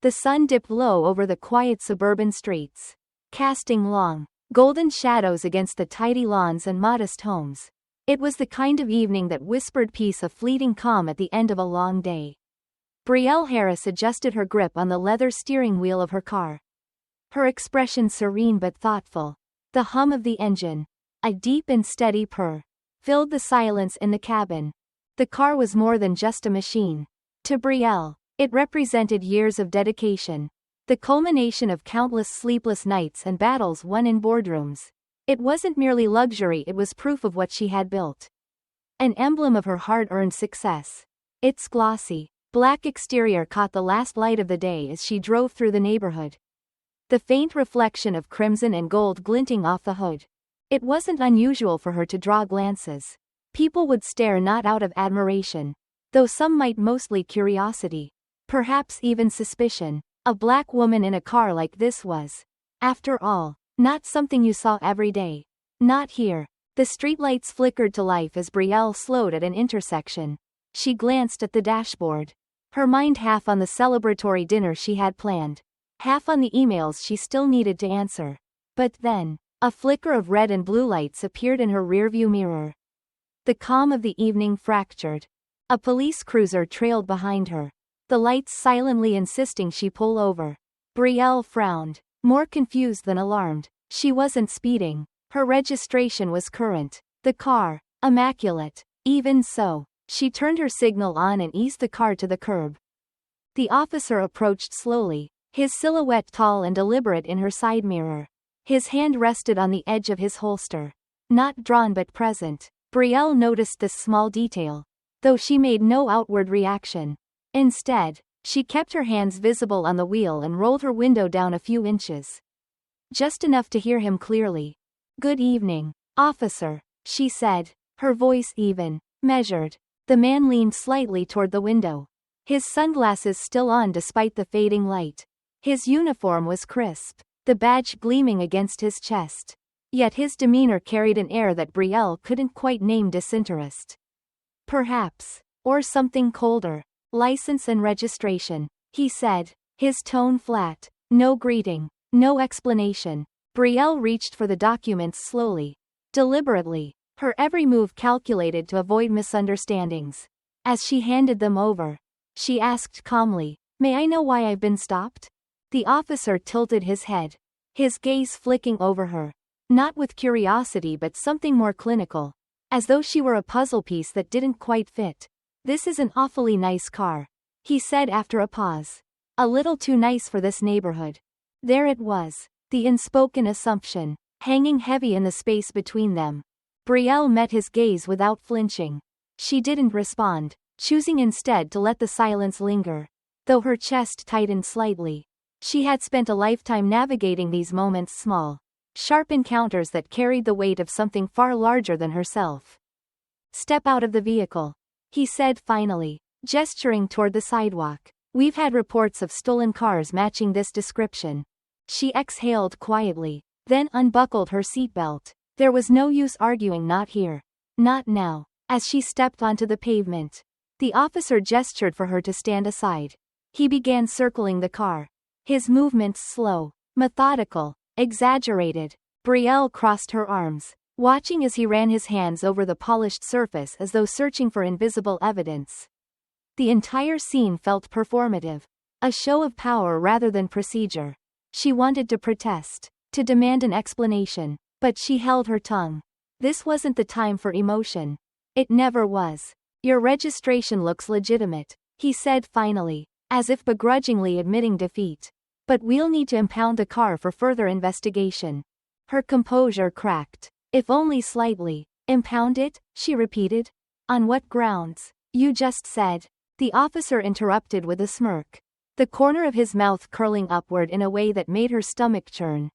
The sun dipped low over the quiet suburban streets, casting long, golden shadows against the tidy lawns and modest homes. It was the kind of evening that whispered peace, a fleeting calm at the end of a long day. Brielle Harris adjusted her grip on the leather steering wheel of her car. Her expression serene but thoughtful. The hum of the engine, a deep and steady purr, filled the silence in the cabin. The car was more than just a machine. To Brielle, it represented years of dedication, the culmination of countless sleepless nights and battles won in boardrooms. It wasn't merely luxury, it was proof of what she had built. An emblem of her hard-earned success. Its glossy, black exterior caught the last light of the day as she drove through the neighborhood. The faint reflection of crimson and gold glinting off the hood. It wasn't unusual for her to draw glances. People would stare, not out of admiration, though some might, mostly curiosity. Perhaps even suspicion. A black woman in a car like this was, after all, not something you saw every day. Not here. The streetlights flickered to life as Brielle slowed at an intersection. She glanced at the dashboard, her mind half on the celebratory dinner she had planned, half on the emails she still needed to answer. But then, a flicker of red and blue lights appeared in her rearview mirror. The calm of the evening fractured. A police cruiser trailed behind her, the lights silently insisting she pull over. Brielle frowned, more confused than alarmed. She wasn't speeding. Her registration was current. The car, immaculate. Even so, she turned her signal on and eased the car to the curb. The officer approached slowly, his silhouette tall and deliberate in her side mirror. His hand rested on the edge of his holster. Not drawn but present. Brielle noticed this small detail, though she made no outward reaction. Instead, she kept her hands visible on the wheel and rolled her window down a few inches. Just enough to hear him clearly. "Good evening, officer," she said, her voice even, measured. The man leaned slightly toward the window, his sunglasses still on despite the fading light. His uniform was crisp, the badge gleaming against his chest. Yet his demeanor carried an air that Brielle couldn't quite name: disinterest, perhaps, or something colder. "License and registration," he said, his tone flat. No greeting, no explanation. Brielle reached for the documents slowly, deliberately, her every move calculated to avoid misunderstandings. As she handed them over, she asked calmly, "May I know why I've been stopped?" The officer tilted his head, his gaze flicking over her, not with curiosity but something more clinical, as though she were a puzzle piece that didn't quite fit. "This is an awfully nice car," he said after a pause. "A little too nice for this neighborhood." There it was, the unspoken assumption, hanging heavy in the space between them. Brielle met his gaze without flinching. She didn't respond, choosing instead to let the silence linger, though her chest tightened slightly. She had spent a lifetime navigating these moments, small, sharp encounters that carried the weight of something far larger than herself. "Step out of the vehicle," he said finally, gesturing toward the sidewalk. "We've had reports of stolen cars matching this description." She exhaled quietly, then unbuckled her seatbelt. There was no use arguing. Not here. Not now. As she stepped onto the pavement, the officer gestured for her to stand aside. He began circling the car, his movements slow, methodical, exaggerated. Brielle crossed her arms, watching as he ran his hands over the polished surface as though searching for invisible evidence. The entire scene felt performative, a show of power rather than procedure. She wanted to protest, to demand an explanation, but she held her tongue. This wasn't the time for emotion. It never was. "Your registration looks legitimate," he said finally, as if begrudgingly admitting defeat. "But we'll need to impound the car for further investigation." Her composure cracked, if only slightly. "Impound it?" she repeated. "On what grounds?" "You just said." The officer interrupted with a smirk, the corner of his mouth curling upward in a way that made her stomach churn.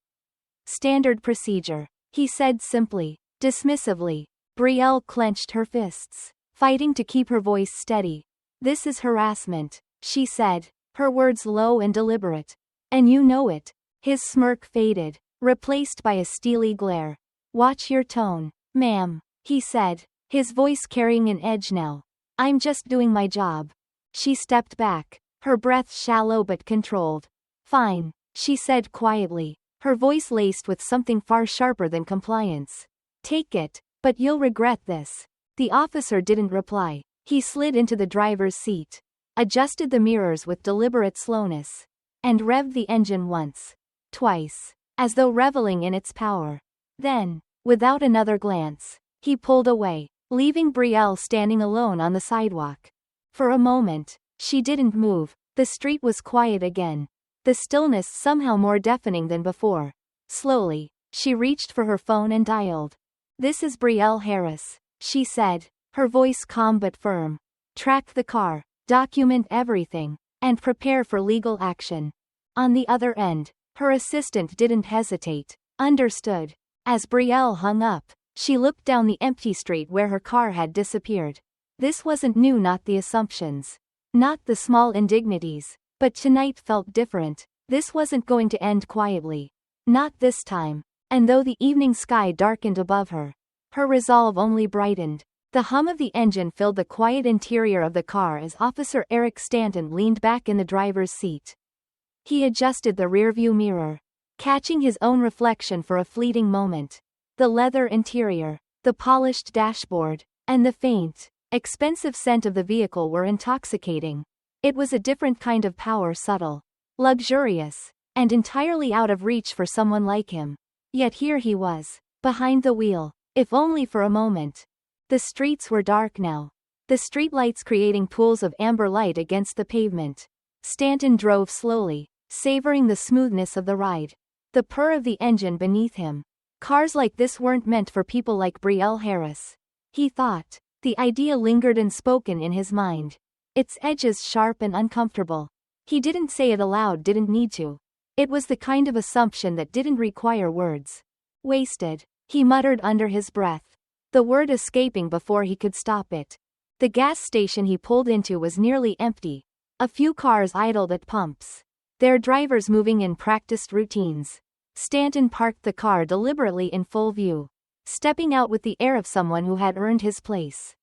"Standard procedure," he said simply, dismissively. Brielle clenched her fists, fighting to keep her voice steady. "This is harassment," she said, her words low and deliberate. "And you know it." His smirk faded, replaced by a steely glare. "Watch your tone, ma'am," he said, his voice carrying an edge now. "I'm just doing my job." She stepped back, her breath shallow but controlled. Fine, she said quietly, her voice laced with something far sharper than compliance. Take it, but you'll regret this. The officer didn't reply. He slid into the driver's seat, adjusted the mirrors with deliberate slowness, and revved the engine once, twice, as though reveling in its power. Then, without another glance, he pulled away, leaving Brielle standing alone on the sidewalk. For a moment, she didn't move. The street was quiet again, the stillness somehow more deafening than before. Slowly, she reached for her phone and dialed. This is Brielle Harris, she said, her voice calm but firm. Track the car, document everything, and prepare for legal action. On the other end, her assistant didn't hesitate. Understood. As Brielle hung up, she looked down the empty street where her car had disappeared. This wasn't new, not the assumptions, not the small indignities, but tonight felt different. This wasn't going to end quietly. Not this time. And though the evening sky darkened above her, her resolve only brightened. The hum of the engine filled the quiet interior of the car as Officer Eric Stanton leaned back in the driver's seat. He adjusted the rearview mirror, catching his own reflection for a fleeting moment. The leather interior, the polished dashboard, and the faint, expensive scent of the vehicle were intoxicating. It was a different kind of power, subtle, luxurious, and entirely out of reach for someone like him. Yet here he was, behind the wheel, if only for a moment. The streets were dark now, the streetlights creating pools of amber light against the pavement. Stanton drove slowly, savoring the smoothness of the ride. The purr of the engine beneath him. Cars like this weren't meant for people like Brielle Harris, he thought. The idea lingered unspoken in his mind, its edges sharp and uncomfortable. He didn't say it aloud, didn't need to. It was the kind of assumption that didn't require words. Wasted, he muttered under his breath, the word escaping before he could stop it. The gas station he pulled into was nearly empty. A few cars idled at pumps, their drivers moving in practiced routines. Stanton parked the car deliberately in full view, stepping out with the air of someone who had earned his place.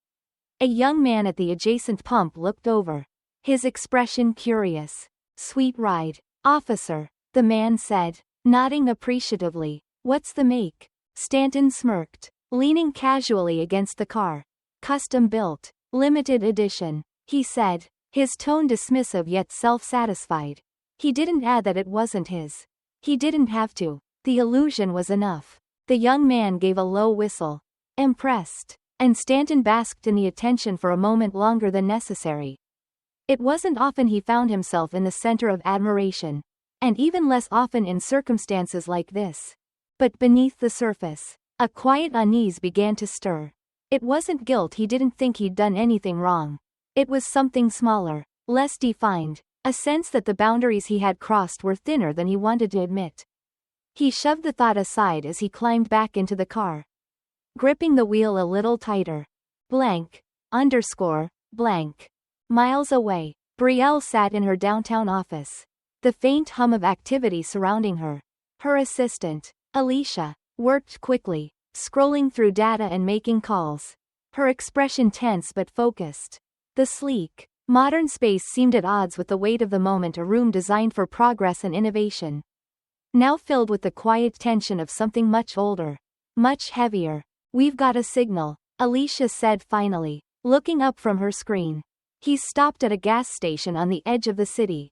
A young man at the adjacent pump looked over, his expression curious. Sweet ride, officer, the man said, nodding appreciatively. What's the make? Stanton smirked, leaning casually against the car. Custom built, limited edition, he said, his tone dismissive yet self-satisfied. He didn't add that it wasn't his. He didn't have to. The illusion was enough. The young man gave a low whistle, impressed, and Stanton basked in the attention for a moment longer than necessary. It wasn't often he found himself in the center of admiration, and even less often in circumstances like this. But beneath the surface, a quiet unease began to stir. It wasn't guilt, he didn't think he'd done anything wrong. It was something smaller, less defined, a sense that the boundaries he had crossed were thinner than he wanted to admit. He shoved the thought aside as he climbed back into the car, gripping the wheel a little tighter. Blank, blank. Miles away, Brielle sat in her downtown office, the faint hum of activity surrounding her. Her assistant, Alicia, worked quickly, scrolling through data and making calls, her expression tense but focused. The sleek, modern space seemed at odds with the weight of the moment, a room designed for progress and innovation, now filled with the quiet tension of something much older, much heavier. We've got a signal, Alicia said finally, looking up from her screen. He's stopped at a gas station on the edge of the city.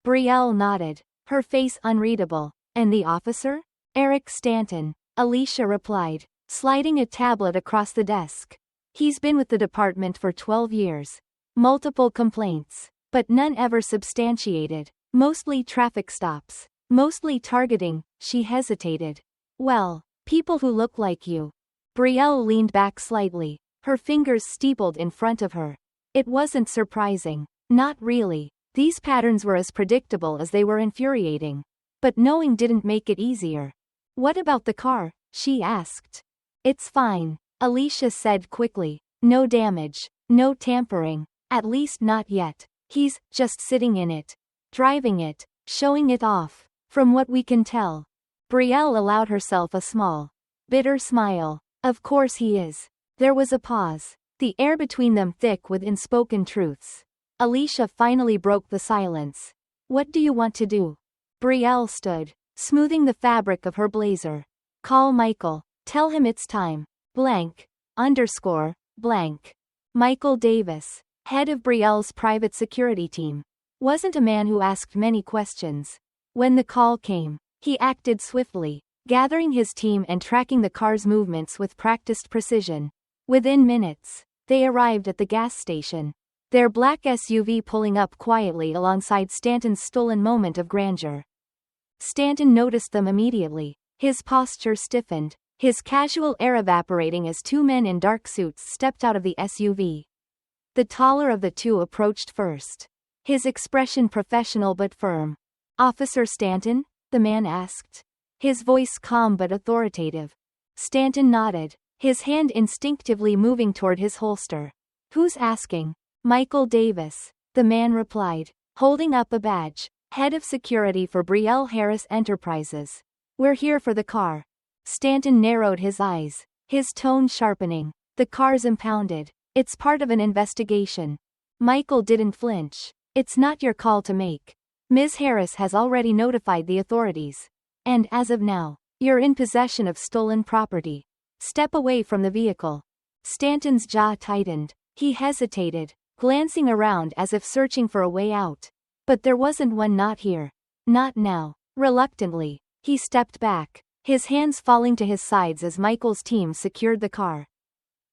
Brielle nodded, her face unreadable. And the officer? Eric Stanton, Alicia replied, sliding a tablet across the desk. He's been with the department for 12 years. Multiple complaints, but none ever substantiated. Mostly traffic stops. Mostly targeting. She hesitated. Well, people who look like you. Brielle leaned back slightly, her fingers steepled in front of her. It wasn't surprising. Not really. These patterns were as predictable as they were infuriating. But knowing didn't make it easier. What about the car? She asked. It's fine, Alicia said quickly. No damage. No tampering. At least not yet. He's just sitting in it. Driving it. Showing it off. From what we can tell. Brielle allowed herself a small, bitter smile. Of course he is. There was a pause, the air between them thick with unspoken truths. Alicia finally broke the silence. What do you want to do? Brielle stood, smoothing the fabric of her blazer. Call Michael. Tell him it's time. Blank. Underscore. Blank. Michael Davis, head of Brielle's private security team, wasn't a man who asked many questions. When the call came, he acted swiftly, gathering his team and tracking the car's movements with practiced precision. Within minutes, they arrived at the gas station, their black SUV pulling up quietly alongside Stanton's stolen moment of grandeur. Stanton noticed them immediately. His posture stiffened, his casual air evaporating as two men in dark suits stepped out of the SUV. The taller of the two approached first, his expression professional but firm. Officer Stanton? The man asked, his voice calm but authoritative. Stanton nodded, his hand instinctively moving toward his holster. Who's asking? Michael Davis, the man replied, holding up a badge. Head of security for Brielle Harris Enterprises. We're here for the car. Stanton narrowed his eyes, his tone sharpening. The car's impounded. It's part of an investigation. Michael didn't flinch. It's not your call to make. Ms. Harris has already notified the authorities. And as of now, you're in possession of stolen property. Step away from the vehicle. Stanton's jaw tightened. He hesitated, glancing around as if searching for a way out. But there wasn't one, not here. Not now. Reluctantly, he stepped back, his hands falling to his sides as Michael's team secured the car.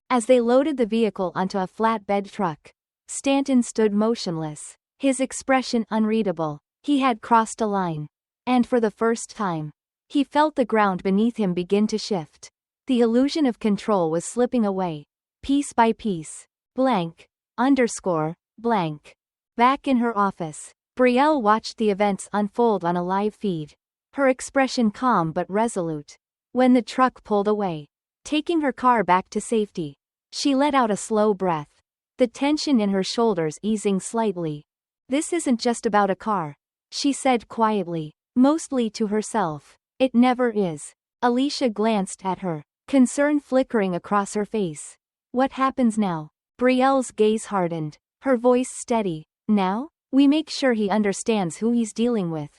As they loaded the vehicle onto a flatbed truck, Stanton stood motionless, his expression unreadable. He had crossed a line. And for the first time, he felt the ground beneath him begin to shift. The illusion of control was slipping away, piece by piece. Blank. Underscore. Blank. Back in her office, Brielle watched the events unfold on a live feed, her expression calm but resolute. When the truck pulled away, taking her car back to safety, she let out a slow breath, the tension in her shoulders easing slightly. This isn't just about a car, she said quietly, mostly to herself. It never is. Alicia glanced at her, concern flickering across her face. What happens now? Brielle's gaze hardened, her voice steady. Now? We make sure he understands who he's dealing with.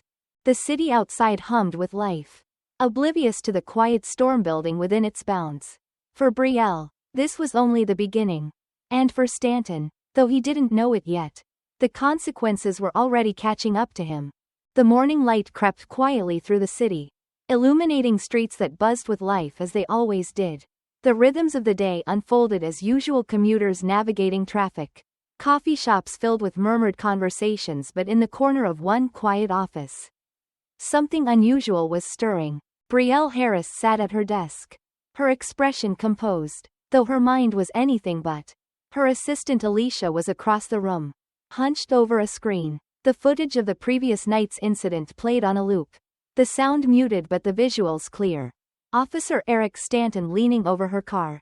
The city outside hummed with life, oblivious to the quiet storm building within its bounds. For Brielle, this was only the beginning. And for Stanton, though he didn't know it yet, the consequences were already catching up to him. The morning light crept quietly through the city, illuminating streets that buzzed with life as they always did. The rhythms of the day unfolded as usual, commuters navigating traffic, coffee shops filled with murmured conversations, but in the corner of one quiet office, something unusual was stirring. Brielle Harris sat at her desk, her expression composed, though her mind was anything but. Her assistant Alicia was across the room, hunched over a screen. The footage of the previous night's incident played on a loop, the sound muted but the visuals clear. Officer Eric Stanton leaning over her car,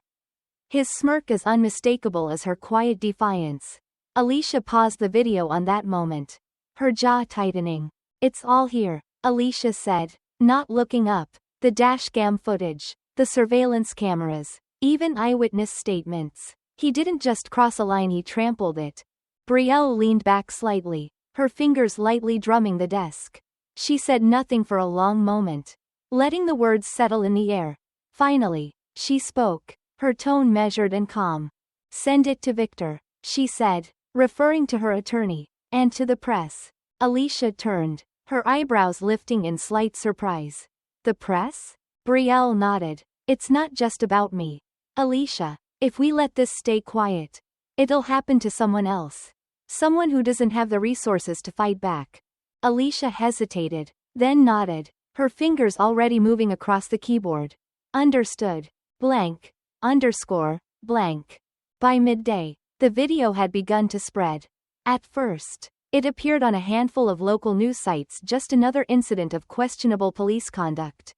his smirk as unmistakable as her quiet defiance. Alicia paused the video on that moment, her jaw tightening. It's all here, Alicia said, not looking up. The dashcam footage, the surveillance cameras, even eyewitness statements. He didn't just cross a line, he trampled it. Brielle leaned back slightly, her fingers lightly drumming the desk. She said nothing for a long moment, letting the words settle in the air. Finally, she spoke, her tone measured and calm. Send it to Victor, she said, referring to her attorney, and to the press. Alicia turned, her eyebrows lifting in slight surprise. The press? Brielle nodded. It's not just about me, Alicia. If we let this stay quiet, it'll happen to someone else. Someone who doesn't have the resources to fight back. Alicia hesitated, then nodded, her fingers already moving across the keyboard. Understood. Blank. Underscore. Blank. By midday, the video had begun to spread. At first, it appeared on a handful of local news sites, just another incident of questionable police conduct.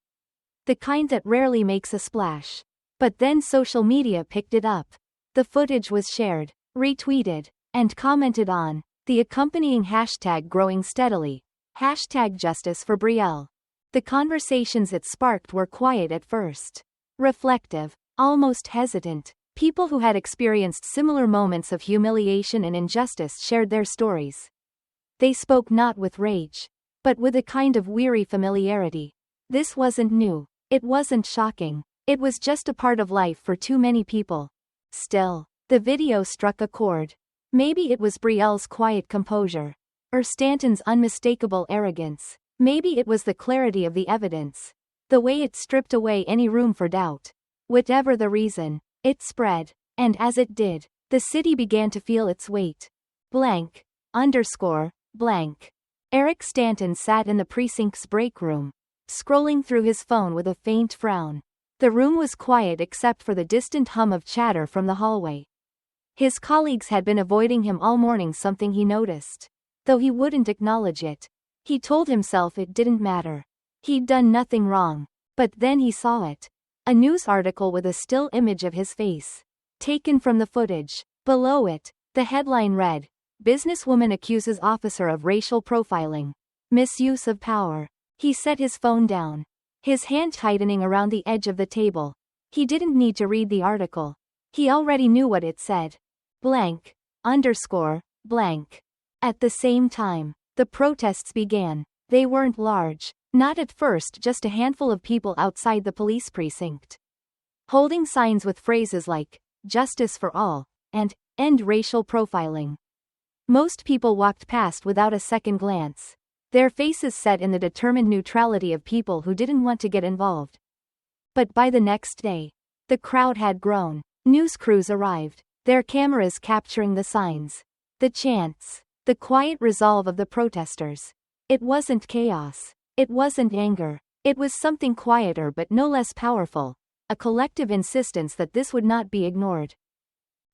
The kind that rarely makes a splash. But then social media picked it up. The footage was shared, retweeted, and commented on, the accompanying hashtag growing steadily. Hashtag Justice for Brielle. The conversations it sparked were quiet at first. Reflective, almost hesitant. People who had experienced similar moments of humiliation and injustice shared their stories. They spoke not with rage, but with a kind of weary familiarity. This wasn't new. It wasn't shocking. It was just a part of life for too many people. Still, the video struck a chord. Maybe it was Brielle's quiet composure, or Stanton's unmistakable arrogance. Maybe it was the clarity of the evidence, the way it stripped away any room for doubt. Whatever the reason, it spread, and as it did, the city began to feel its weight. Blank. Blank. Eric Stanton sat in the precinct's break room, scrolling through his phone with a faint frown. The room was quiet except for the distant hum of chatter from the hallway. His colleagues had been avoiding him all morning, something he noticed. Though he wouldn't acknowledge it. He told himself it didn't matter. He'd done nothing wrong. But then he saw it. A news article with a still image of his face, taken from the footage. Below it, the headline read, "Businesswoman accuses officer of racial profiling. Misuse of power." He set his phone down, his hand tightening around the edge of the table. He didn't need to read the article. He already knew what it said. Blank. Blank. At the same time, the protests began. They weren't large. Not at first, just a handful of people outside the police precinct, holding signs with phrases like, "Justice for all," and, "End racial profiling." Most people walked past without a second glance, their faces set in the determined neutrality of people who didn't want to get involved. But by the next day, the crowd had grown. News crews arrived, their cameras capturing the signs, the chants, the quiet resolve of the protesters. It wasn't chaos. It wasn't anger. It was something quieter but no less powerful, a collective insistence that this would not be ignored.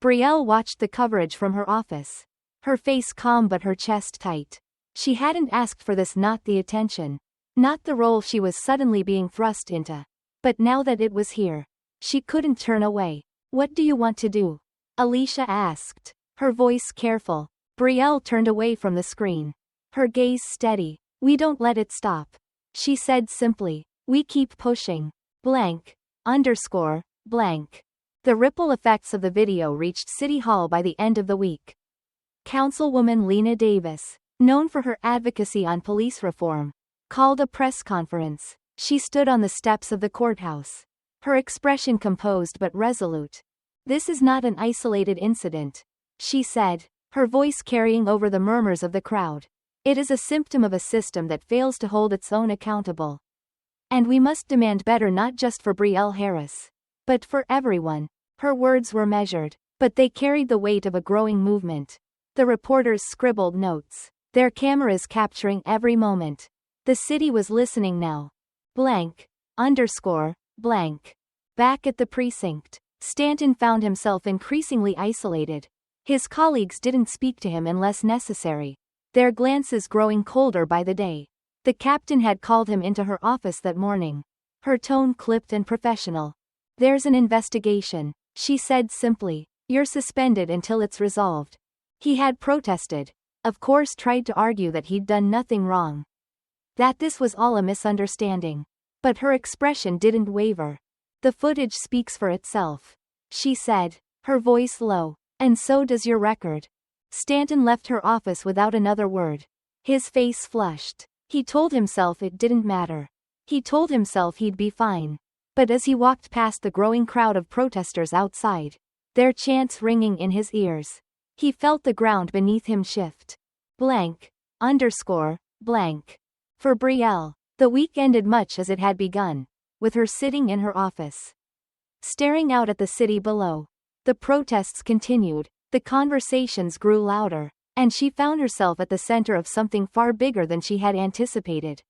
Brielle watched the coverage from her office, her face calm but her chest tight. She hadn't asked for this, not the attention, not the role she was suddenly being thrust into. But now that it was here, she couldn't turn away. "What do you want to do?" Alicia asked, her voice careful. Brielle turned away from the screen, her gaze steady. "We don't let it stop," she said simply. "We keep pushing." Blank. Blank. The ripple effects of the video reached City Hall by the end of the week. Councilwoman Lena Davis, known for her advocacy on police reform, called a press conference. She stood on the steps of the courthouse, her expression composed but resolute. "This is not an isolated incident," she said, her voice carrying over the murmurs of the crowd. "It is a symptom of a system that fails to hold its own accountable. And we must demand better, not just for Brielle Harris, but for everyone." Her words were measured, but they carried the weight of a growing movement. The reporters scribbled notes, their cameras capturing every moment. The city was listening now. Blank. Blank. Back at the precinct, Stanton found himself increasingly isolated. His colleagues didn't speak to him unless necessary, their glances growing colder by the day. The captain had called him into her office that morning, her tone clipped and professional. "There's an investigation," she said simply. "You're suspended until it's resolved." He had protested, of course, tried to argue that he'd done nothing wrong, that this was all a misunderstanding. But her expression didn't waver. "The footage speaks for itself," she said, her voice low. "And so does your record." Stanton left her office without another word. His face flushed. He told himself it didn't matter. He told himself he'd be fine. But as he walked past the growing crowd of protesters outside, their chants ringing in his ears, he felt the ground beneath him shift. Blank. Blank. For Brielle, the week ended much as it had begun, with her sitting in her office, staring out at the city below. The protests continued, the conversations grew louder, and she found herself at the center of something far bigger than she had anticipated.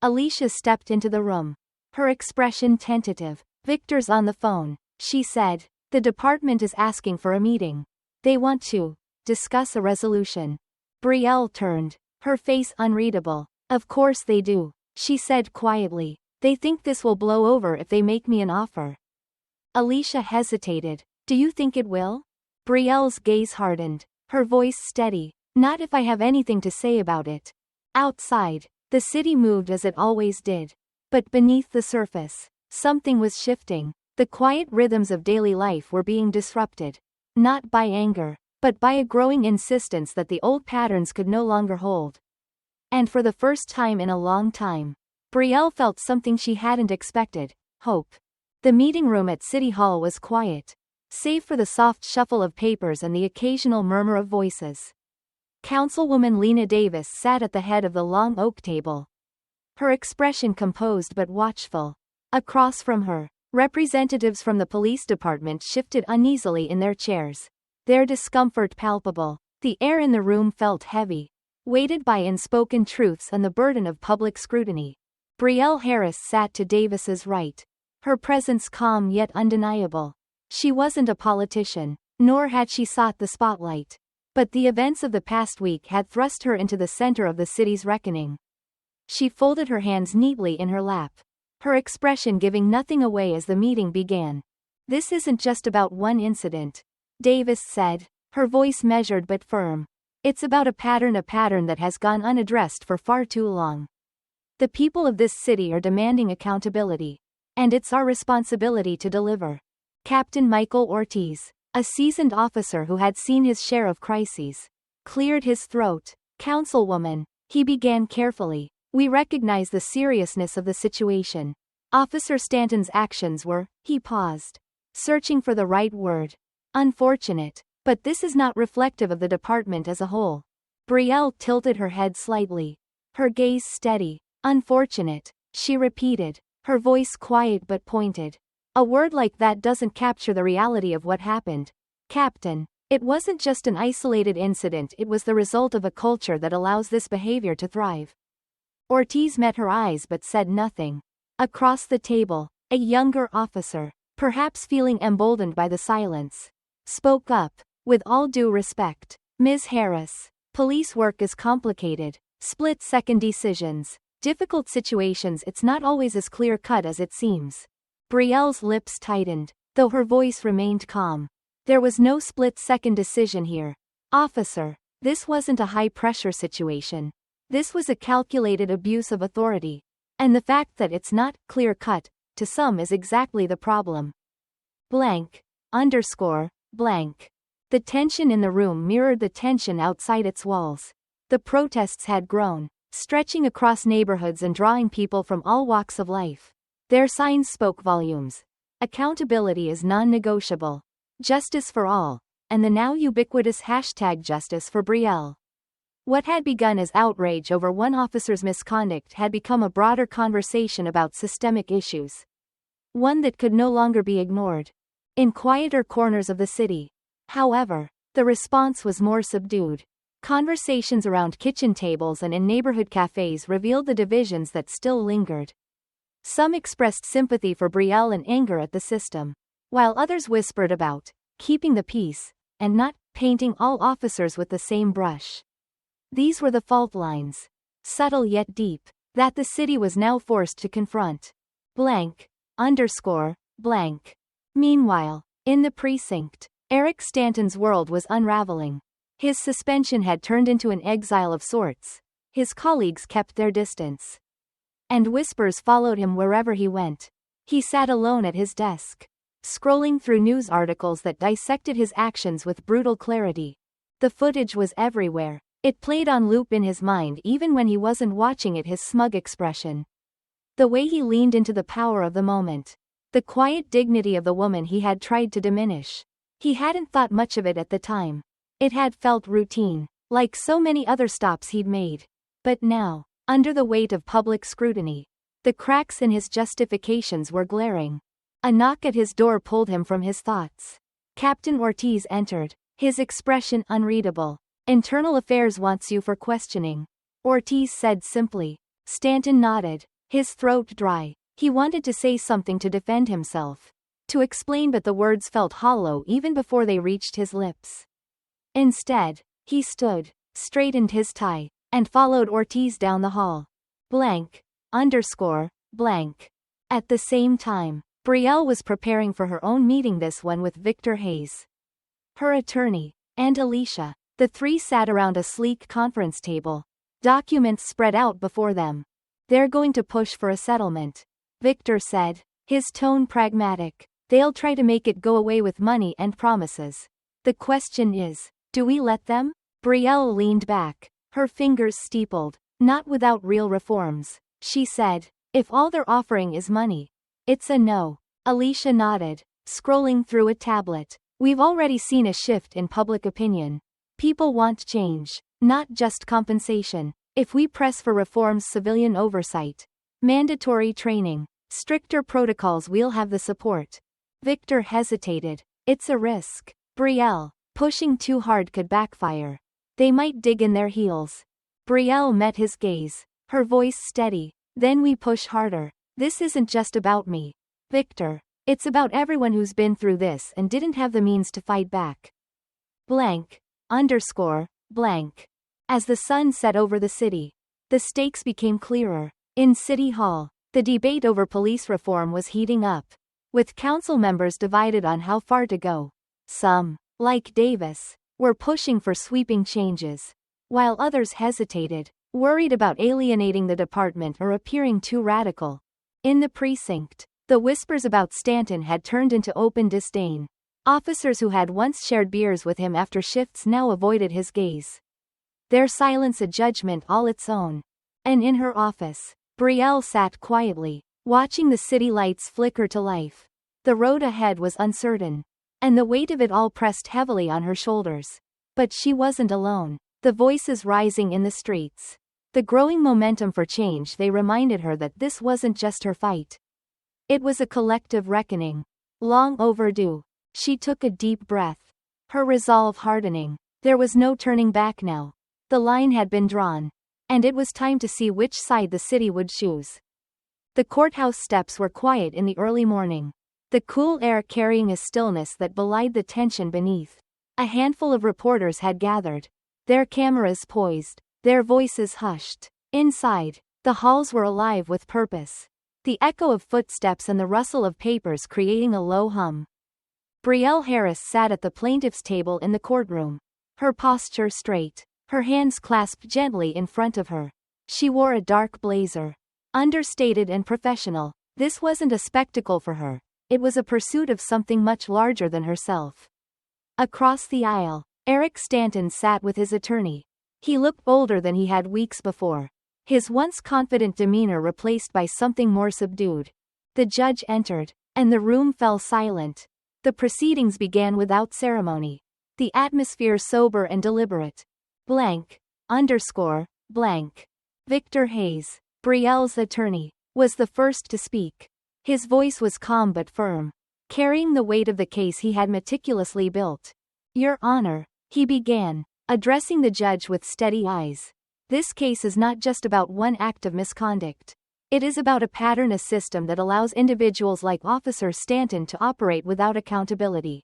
Alicia stepped into the room, her expression tentative. "Victor's on the phone," she said. "The department is asking for a meeting. They want to discuss a resolution." Brielle turned, her face unreadable. "Of course they do," she said quietly. "They think this will blow over if they make me an offer." Alicia hesitated. "Do you think it will?" Brielle's gaze hardened, her voice steady. "Not if I have anything to say about it." Outside, the city moved as it always did. But beneath the surface, something was shifting. The quiet rhythms of daily life were being disrupted. Not by anger, but by a growing insistence that the old patterns could no longer hold. And for the first time in a long time, Brielle felt something she hadn't expected: hope. The meeting room at City Hall was quiet, save for the soft shuffle of papers and the occasional murmur of voices. Councilwoman Lena Davis sat at the head of the long oak table, her expression composed but watchful. Across from her, representatives from the police department shifted uneasily in their chairs, their discomfort palpable. The air in the room felt heavy, weighted by unspoken truths and the burden of public scrutiny. Brielle Harris sat to Davis's right, her presence calm yet undeniable. She wasn't a politician, nor had she sought the spotlight. But the events of the past week had thrust her into the center of the city's reckoning. She folded her hands neatly in her lap, her expression giving nothing away as the meeting began. "This isn't just about one incident," Davis said, her voice measured but firm. "It's about a pattern that has gone unaddressed for far too long. The people of this city are demanding accountability, and it's our responsibility to deliver." Captain Michael Ortiz, a seasoned officer who had seen his share of crises, cleared his throat. "Councilwoman," he began carefully, "we recognize the seriousness of the situation. Officer Stanton's actions were," he paused, searching for the right word, "unfortunate, but this is not reflective of the department as a whole." Brielle tilted her head slightly, her gaze steady. "Unfortunate," she repeated, her voice quiet but pointed. "A word like that doesn't capture the reality of what happened, Captain. It wasn't just an isolated incident, it was the result of a culture that allows this behavior to thrive." Ortiz met her eyes but said nothing. Across the table, a younger officer, perhaps feeling emboldened by the silence, spoke up. "With all due respect, Ms. Harris, police work is complicated. Split-second decisions, difficult situations, it's not always as clear-cut as it seems." Brielle's lips tightened, though her voice remained calm. "There was no split-second decision here, officer. This wasn't a high-pressure situation. This was a calculated abuse of authority. And the fact that it's not clear-cut, to some, is exactly the problem. Blank. Underscore. Blank." The tension in the room mirrored the tension outside its walls. The protests had grown, stretching across neighborhoods and drawing people from all walks of life. Their signs spoke volumes. Accountability is non-negotiable. Justice for all. And the now ubiquitous #Justice for Brielle. What had begun as outrage over one officer's misconduct had become a broader conversation about systemic issues. One that could no longer be ignored. In quieter corners of the city, however, the response was more subdued. Conversations around kitchen tables and in neighborhood cafes revealed the divisions that still lingered. Some expressed sympathy for Brielle and anger at the system, while others whispered about keeping the peace and not painting all officers with the same brush. These were the fault lines, subtle yet deep, that the city was now forced to confront. Blank. Underscore. Blank. Meanwhile, in the precinct, Eric Stanton's world was unraveling. His suspension had turned into an exile of sorts. His colleagues kept their distance, and whispers followed him wherever he went. He sat alone at his desk, scrolling through news articles that dissected his actions with brutal clarity. The footage was everywhere. It played on loop in his mind even when he wasn't watching it. His smug expression, the way he leaned into the power of the moment, the quiet dignity of the woman he had tried to diminish. He hadn't thought much of it at the time. It had felt routine, like so many other stops he'd made. But now, under the weight of public scrutiny, the cracks in his justifications were glaring. A knock at his door pulled him from his thoughts. Captain Ortiz entered, his expression unreadable. "Internal Affairs wants you for questioning," Ortiz said simply. Stanton nodded, his throat dry. He wanted to say something to defend himself, to explain, but the words felt hollow even before they reached his lips. Instead, he stood, straightened his tie, and followed Ortiz down the hall. Blank. Underscore. Blank. At the same time, Brielle was preparing for her own meeting, this one with Victor Hayes, her attorney, and Alicia. The three sat around a sleek conference table, documents spread out before them. "They're going to push for a settlement," Victor said, his tone pragmatic. They'll try to make it go away with money and promises. The question is, do we let them? Brielle leaned back, her fingers steepled. Not without real reforms, she said. If all they're offering is money, it's a no. Alicia nodded, scrolling through a tablet. We've already seen a shift in public opinion. People want change, not just compensation. If we press for reforms, civilian oversight, mandatory training, stricter protocols, we'll have the support. Victor hesitated. It's a risk. Brielle, pushing too hard could backfire. They might dig in their heels. Brielle met his gaze, her voice steady. Then we push harder. This isn't just about me, Victor. It's about everyone who's been through this and didn't have the means to fight back. Blank. Underscore. Blank. As the sun set over the city, the stakes became clearer. In City Hall, the debate over police reform was heating up, with council members divided on how far to go. Some, like Davis, were pushing for sweeping changes, while others hesitated, worried about alienating the department or appearing too radical. In the precinct, the whispers about Stanton had turned into open disdain. Officers who had once shared beers with him after shifts now avoided his gaze. Their silence a judgment all its own. And in her office, Brielle sat quietly, watching the city lights flicker to life. The road ahead was uncertain, and the weight of it all pressed heavily on her shoulders. But she wasn't alone. The voices rising in the streets, the growing momentum for change, they reminded her that this wasn't just her fight. It was a collective reckoning, long overdue. She took a deep breath, her resolve hardening. There was no turning back now. The line had been drawn, and it was time to see which side the city would choose. The courthouse steps were quiet in the early morning, the cool air carrying a stillness that belied the tension beneath. A handful of reporters had gathered, their cameras poised, their voices hushed. Inside, the halls were alive with purpose, the echo of footsteps and the rustle of papers creating a low hum. Brielle Harris sat at the plaintiff's table in the courtroom, her posture straight, her hands clasped gently in front of her. She wore a dark blazer, understated and professional. This wasn't a spectacle for her, it was a pursuit of something much larger than herself. Across the aisle, Eric Stanton sat with his attorney. He looked older than he had weeks before, his once confident demeanor replaced by something more subdued. The judge entered, and the room fell silent. The proceedings began without ceremony, the atmosphere sober and deliberate. Blank. Underscore. Blank. Victor Hayes, Brielle's attorney, was the first to speak. His voice was calm but firm, carrying the weight of the case he had meticulously built. Your Honor, he began, addressing the judge with steady eyes. This case is not just about one act of misconduct. It is about a pattern, a system that allows individuals like Officer Stanton to operate without accountability.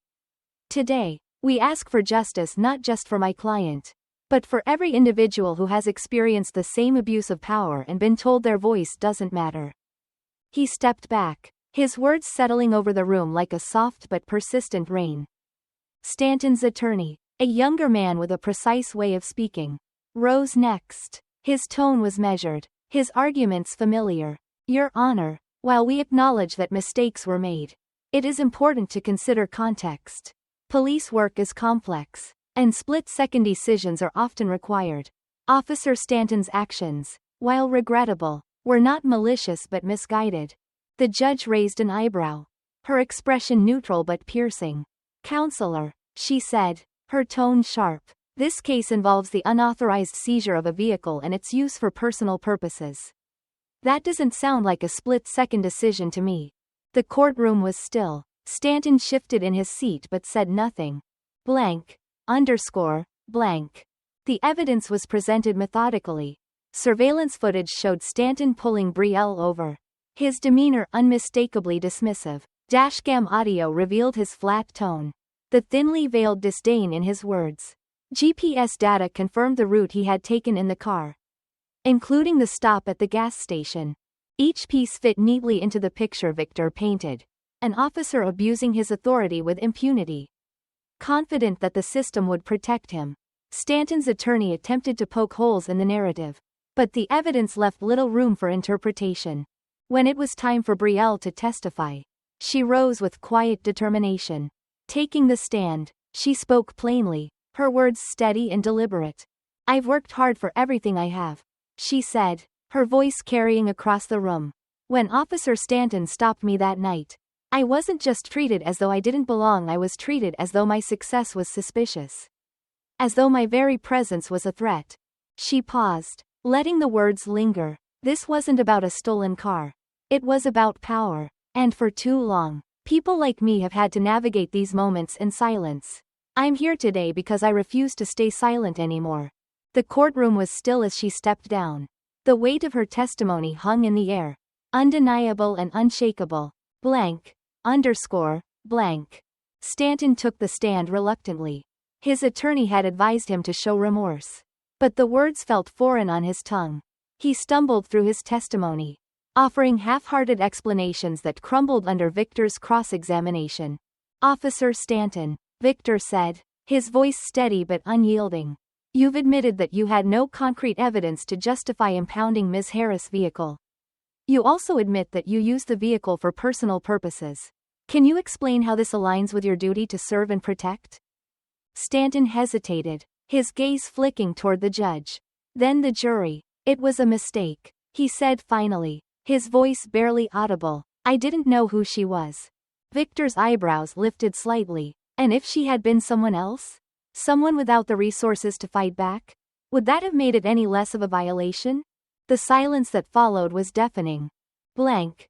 Today, we ask for justice not just for my client, but for every individual who has experienced the same abuse of power and been told their voice doesn't matter. He stepped back, his words settling over the room like a soft but persistent rain. Stanton's attorney, a younger man with a precise way of speaking, rose next. His tone was measured, his arguments familiar. Your Honor, while we acknowledge that mistakes were made, it is important to consider context. Police work is complex, and split-second decisions are often required. Officer Stanton's actions, while regrettable, were not malicious but misguided. The judge raised an eyebrow, her expression neutral but piercing. Counselor, she said, her tone sharp. This case involves the unauthorized seizure of a vehicle and its use for personal purposes. That doesn't sound like a split-second decision to me. The courtroom was still. Stanton shifted in his seat but said nothing. Blank. Underscore. Blank. The evidence was presented methodically. Surveillance footage showed Stanton pulling Brielle over, his demeanor unmistakably dismissive. Dashcam audio revealed his flat tone, the thinly veiled disdain in his words. GPS data confirmed the route he had taken in the car, including the stop at the gas station. Each piece fit neatly into the picture Victor painted, an officer abusing his authority with impunity. Confident that the system would protect him, Stanton's attorney attempted to poke holes in the narrative, but the evidence left little room for interpretation. When it was time for Brielle to testify, She rose with quiet determination. Taking the stand, she spoke plainly, her words steady and deliberate. "I've worked hard for everything I have," she said, her voice carrying across the room. "When Officer Stanton stopped me that night, I wasn't just treated as though I didn't belong, I was treated as though my success was suspicious. As though my very presence was a threat." She paused, letting the words linger. This wasn't about a stolen car. It was about power. And for too long, people like me have had to navigate these moments in silence. I'm here today because I refuse to stay silent anymore. The courtroom was still as she stepped down. The weight of her testimony hung in the air. Undeniable and unshakable. Blank. Blank. Stanton took the stand reluctantly. His attorney had advised him to show remorse. But the words felt foreign on his tongue. He stumbled through his testimony, offering half-hearted explanations that crumbled under Victor's cross-examination. "Officer Stanton," Victor said, his voice steady but unyielding. "You've admitted that you had no concrete evidence to justify impounding Ms. Harris' vehicle. You also admit that you used the vehicle for personal purposes. Can you explain how this aligns with your duty to serve and protect?" Stanton hesitated, his gaze flicking toward the judge. Then the jury. "It was a mistake," he said finally, his voice barely audible. "I didn't know who she was." Victor's eyebrows lifted slightly. And if she had been someone else? Someone without the resources to fight back? Would that have made it any less of a violation? The silence that followed was deafening. Blank.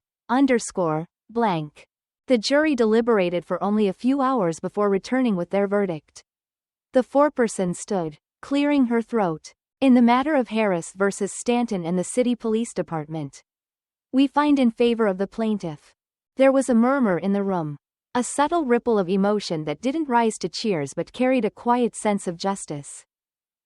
The jury deliberated for only a few hours before returning with their verdict. The foreperson stood, clearing her throat. "In the matter of Harris versus Stanton and the city police department, we find in favor of the plaintiff." There was a murmur in the room. A subtle ripple of emotion that didn't rise to cheers but carried a quiet sense of justice.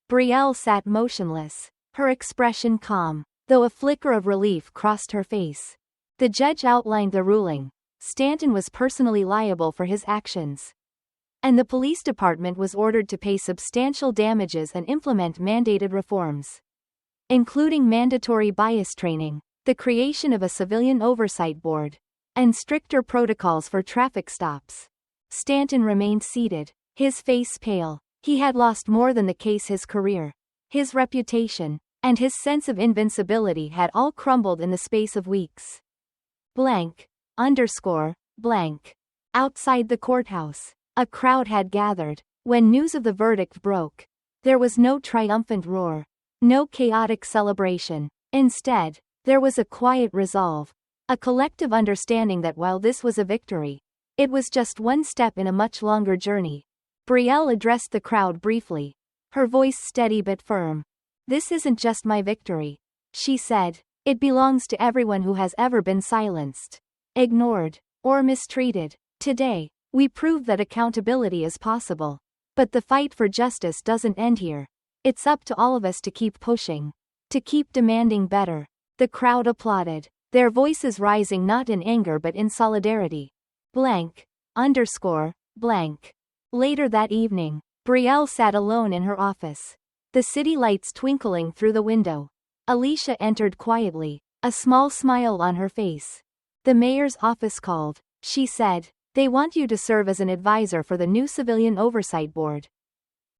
Brielle sat motionless, her expression calm, though a flicker of relief crossed her face. The judge outlined the ruling. Stanton was personally liable for his actions, and the police department was ordered to pay substantial damages and implement mandated reforms, including mandatory bias training, the creation of a civilian oversight board, and stricter protocols for traffic stops. Stanton remained seated, his face pale. He had lost more than the case, his career, his reputation, and his sense of invincibility had all crumbled in the space of weeks. Blank. Outside the courthouse, a crowd had gathered. When news of the verdict broke, there was no triumphant roar, no chaotic celebration. Instead, there was a quiet resolve, a collective understanding that while this was a victory, it was just one step in a much longer journey. Brielle addressed the crowd briefly, her voice steady but firm. "This isn't just my victory," she said. "It belongs to everyone who has ever been silenced, ignored, or mistreated. Today, we proved that accountability is possible. But the fight for justice doesn't end here. It's up to all of us to keep pushing, to keep demanding better." The crowd applauded, their voices rising not in anger but in solidarity. Later that evening, Brielle sat alone in her office, the city lights twinkling through the window. Alicia entered quietly, a small smile on her face. "The mayor's office called," she said. "They want you to serve as an advisor for the new civilian oversight board."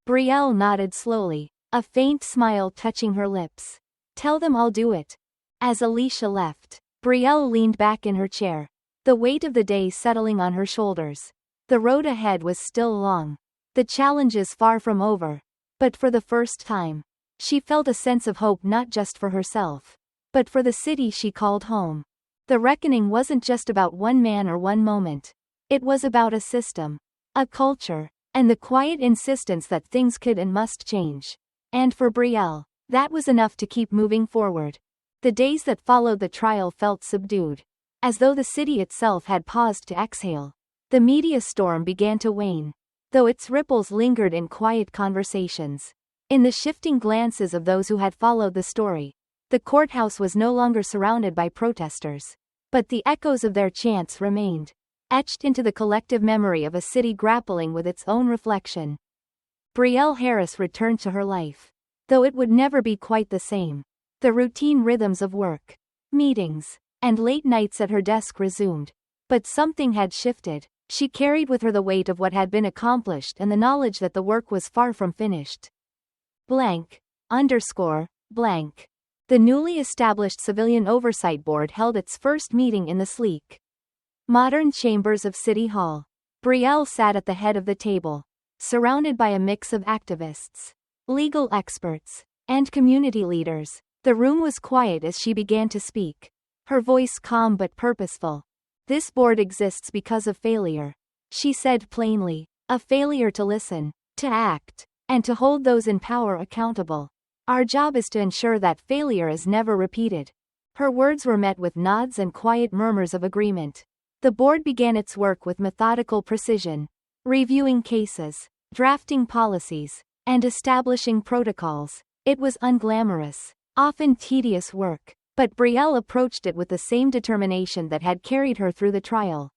Brielle nodded slowly, a faint smile touching her lips. "Tell them I'll do it." As Alicia left, Brielle leaned back in her chair, the weight of the day settling on her shoulders. The road ahead was still long, the challenges far from over. But for the first time, she felt a sense of hope, not just for herself, but for the city she called home. The reckoning wasn't just about one man or one moment. It was about a system, a culture, and the quiet insistence that things could and must change. And for Brielle, that was enough to keep moving forward. The days that followed the trial felt subdued, as though the city itself had paused to exhale. The media storm began to wane, though its ripples lingered in quiet conversations. In the shifting glances of those who had followed the story, the courthouse was no longer surrounded by protesters, but the echoes of their chants remained, etched into the collective memory of a city grappling with its own reflection. Brielle Harris returned to her life, though it would never be quite the same. The routine rhythms of work, meetings, and late nights at her desk resumed, But something had shifted. She carried with her the weight of what had been accomplished and the knowledge that the work was far from finished. Blank. Underscore. Blank. The newly established Civilian Oversight Board held its first meeting in the sleek, modern chambers of City Hall. Brielle sat at the head of the table, surrounded by a mix of activists, legal experts, and community leaders. The room was quiet as she began to speak, her voice calm but purposeful. This board exists because of failure, she said plainly. A failure to listen, to act, and to hold those in power accountable. Our job is to ensure that failure is never repeated. Her words were met with nods and quiet murmurs of agreement. The board began its work with methodical precision, reviewing cases, drafting policies, and establishing protocols. It was unglamorous, often tedious work, but Brielle approached it with the same determination that had carried her through the trial.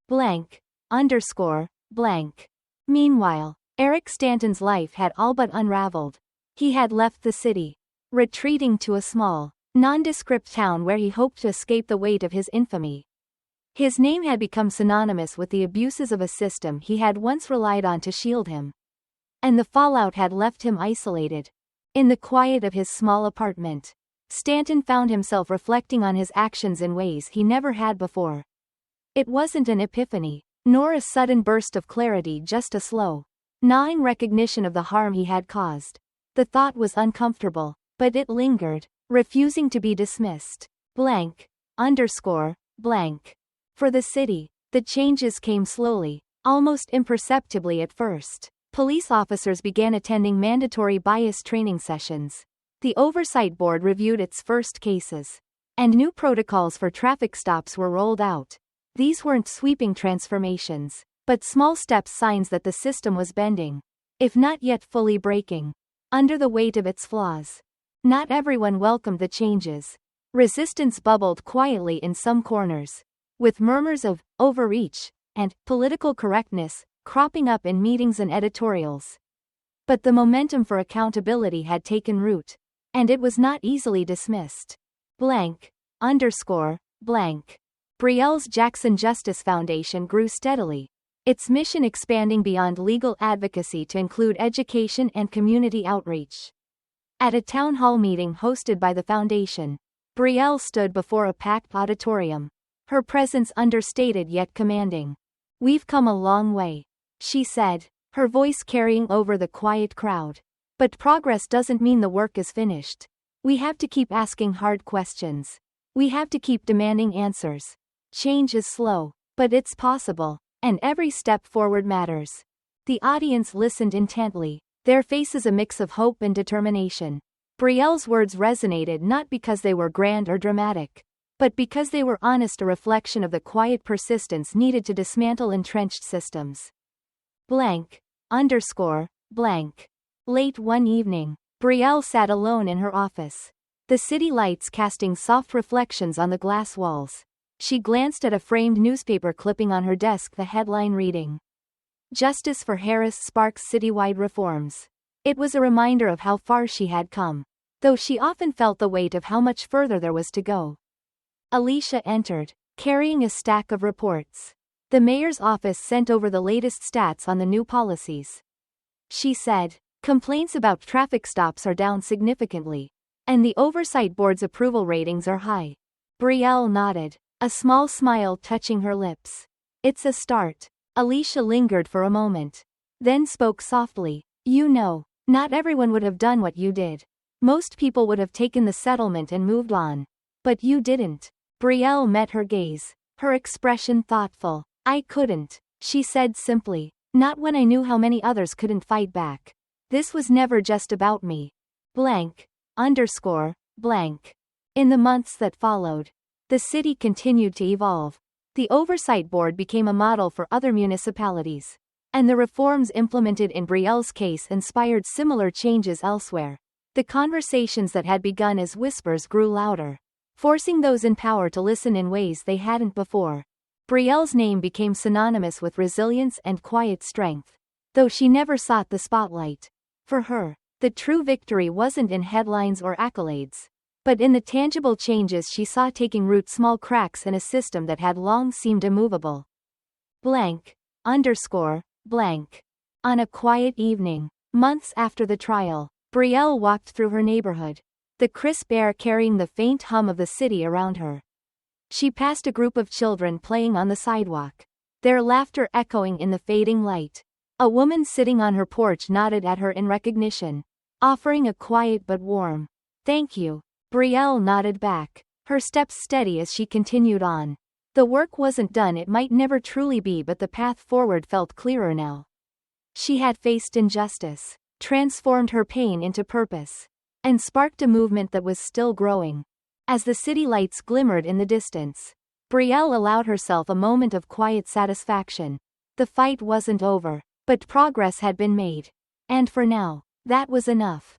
Blank. Underscore. Blank. Meanwhile, Eric Stanton's life had all but unraveled. He had left the city, retreating to a small, nondescript town where he hoped to escape the weight of his infamy. His name had become synonymous with the abuses of a system he had once relied on to shield him. And the fallout had left him isolated. In the quiet of his small apartment, Stanton found himself reflecting on his actions in ways he never had before. It wasn't an epiphany, nor a sudden burst of clarity, just a slow, gnawing recognition of the harm he had caused. The thought was uncomfortable, but it lingered, refusing to be dismissed. Blank. Underscore. Blank. For the city, the changes came slowly, almost imperceptibly at first. Police officers began attending mandatory bias training sessions. The Oversight Board reviewed its first cases, and new protocols for traffic stops were rolled out. These weren't sweeping transformations, but small steps, signs that the system was bending, if not yet fully breaking, under the weight of its flaws. Not everyone welcomed the changes. Resistance bubbled quietly in some corners, with murmurs of overreach and political correctness cropping up in meetings and editorials. But the momentum for accountability had taken root, and it was not easily dismissed. Blank. Underscore. Blank. Brielle's Jackson Justice Foundation grew steadily, its mission expanding beyond legal advocacy to include education and community outreach. At a town hall meeting hosted by the foundation, Brielle stood before a packed auditorium, her presence understated yet commanding. "We've come a long way," she said, her voice carrying over the quiet crowd. "But progress doesn't mean the work is finished. We have to keep asking hard questions. We have to keep demanding answers. Change is slow, but it's possible, and every step forward matters." The audience listened intently, their faces a mix of hope and determination. Brielle's words resonated not because they were grand or dramatic, but because they were honest, a reflection of the quiet persistence needed to dismantle entrenched systems. Blank. Underscore. Blank. Late one evening, Brielle sat alone in her office, the city lights casting soft reflections on the glass walls. She glanced at a framed newspaper clipping on her desk, the headline reading, "Justice for Harris Sparks Citywide Reforms." It was a reminder of how far she had come, though she often felt the weight of how much further there was to go. Alicia entered, carrying a stack of reports. The mayor's office sent over the latest stats on the new policies. She said, "Complaints about traffic stops are down significantly, and the Oversight Board's approval ratings are high." Brielle nodded, a small smile touching her lips. "It's a start." Alicia lingered for a moment, then spoke softly. "You know, not everyone would have done what you did. Most people would have taken the settlement and moved on. But you didn't." Brielle met her gaze, her expression thoughtful. "I couldn't," she said simply. "Not when I knew how many others couldn't fight back. This was never just about me." Blank. Underscore. Blank. In the months that followed, the city continued to evolve. The Oversight Board became a model for other municipalities, and the reforms implemented in Brielle's case inspired similar changes elsewhere. The conversations that had begun as whispers grew louder, forcing those in power to listen in ways they hadn't before. Brielle's name became synonymous with resilience and quiet strength, though she never sought the spotlight. For her, the true victory wasn't in headlines or accolades. But in the tangible changes she saw taking root small cracks in a system that had long seemed immovable. Blank. Underscore. Blank. On a quiet evening, months after the trial, Brielle walked through her neighborhood, the crisp air carrying the faint hum of the city around her. She passed a group of children playing on the sidewalk, their laughter echoing in the fading light. A woman sitting on her porch nodded at her in recognition, offering a quiet but warm "Thank you." Brielle nodded back, her steps steady as she continued on. The work wasn't done, it might never truly be, but the path forward felt clearer now. She had faced injustice, transformed her pain into purpose, and sparked a movement that was still growing. As the city lights glimmered in the distance, Brielle allowed herself a moment of quiet satisfaction. The fight wasn't over, but progress had been made. And for now, that was enough.